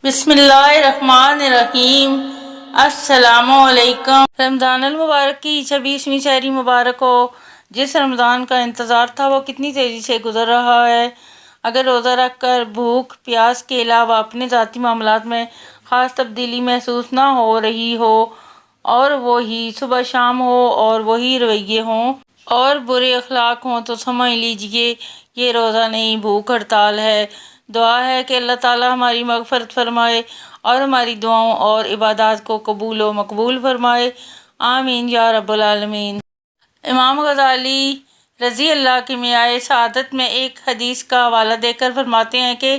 بسم اللہ الرحمن الرحیم۔ السلام علیکم۔ رمضان المبارک کی 26ویں شہری مبارک ہو۔ جس رمضان کا انتظار تھا وہ کتنی تیزی سے گزر رہا ہے۔ اگر روزہ رکھ کر بھوک پیاس کے علاوہ اپنے ذاتی معاملات میں خاص تبدیلی محسوس نہ ہو رہی ہو اور وہی صبح شام ہو اور وہی رویے ہوں اور برے اخلاق ہوں تو سمجھ لیجئے یہ روزہ نہیں، بھوک ہڑتال ہے۔ دعا ہے کہ اللہ تعالیٰ ہماری مغفرت فرمائے اور ہماری دعاؤں اور عبادات کو قبول و مقبول فرمائے، آمین یا رب العالمین۔ امام غزالی رضی اللہ کی میعاد سعادت میں ایک حدیث کا حوالہ دے کر فرماتے ہیں کہ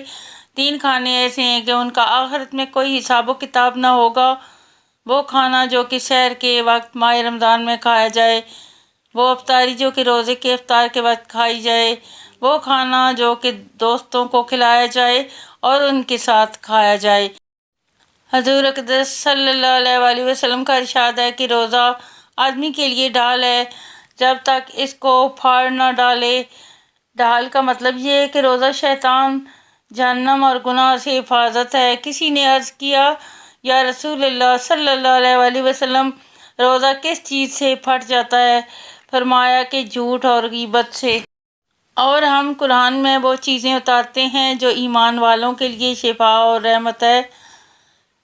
3 کھانے ایسے ہیں کہ ان کا آخرت میں کوئی حساب و کتاب نہ ہوگا۔ وہ کھانا جو کہ سحر کے وقت ماہ رمضان میں کھایا جائے، وہ افطاری جو کہ روزے کے افطار کے وقت کھائی جائے، وہ کھانا جو کہ دوستوں کو کھلایا جائے اور ان کے ساتھ کھایا جائے۔ حضور اقدس صلی اللہ علیہ وآلہ وسلم کا ارشاد ہے کہ روزہ آدمی کے لیے ڈھال ہے جب تک اس کو پھاڑ نہ ڈالے۔ ڈھال کا مطلب یہ ہے کہ روزہ شیطان، جہنم اور گناہ سے حفاظت ہے۔ کسی نے عرض کیا، یا رسول اللہ صلی اللہ علیہ وآلہ وسلم، روزہ کس چیز سے پھٹ جاتا ہے؟ فرمایا کہ جھوٹ اور غیبت سے۔ اور ہم قرآن میں وہ چیزیں اتارتے ہیں جو ایمان والوں کے لیے شفا اور رحمت ہے۔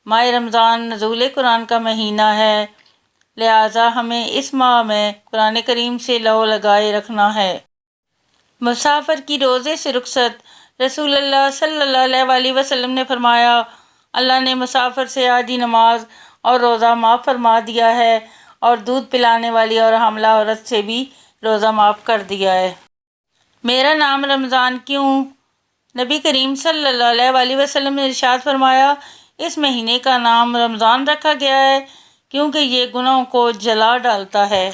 ماہ رمضان نزول قرآن کا مہینہ ہے، لہٰذا ہمیں اس ماہ میں قرآن کریم سے لو لگائے رکھنا ہے۔ مسافر کی روزے سے رخصت۔ رسول اللہ صلی اللہ علیہ وآلہ وسلم نے فرمایا، اللہ نے مسافر سے آدھی نماز اور روزہ معاف فرما دیا ہے اور دودھ پلانے والی اور حاملہ عورت سے بھی روزہ معاف کر دیا ہے۔ میرا نام رمضان کیوں؟ نبی کریم صلی اللہ علیہ وآلہ وسلم نے ارشاد فرمایا، اس مہینے کا نام رمضان رکھا گیا ہے کیونکہ یہ گناہوں کو جلا ڈالتا ہے۔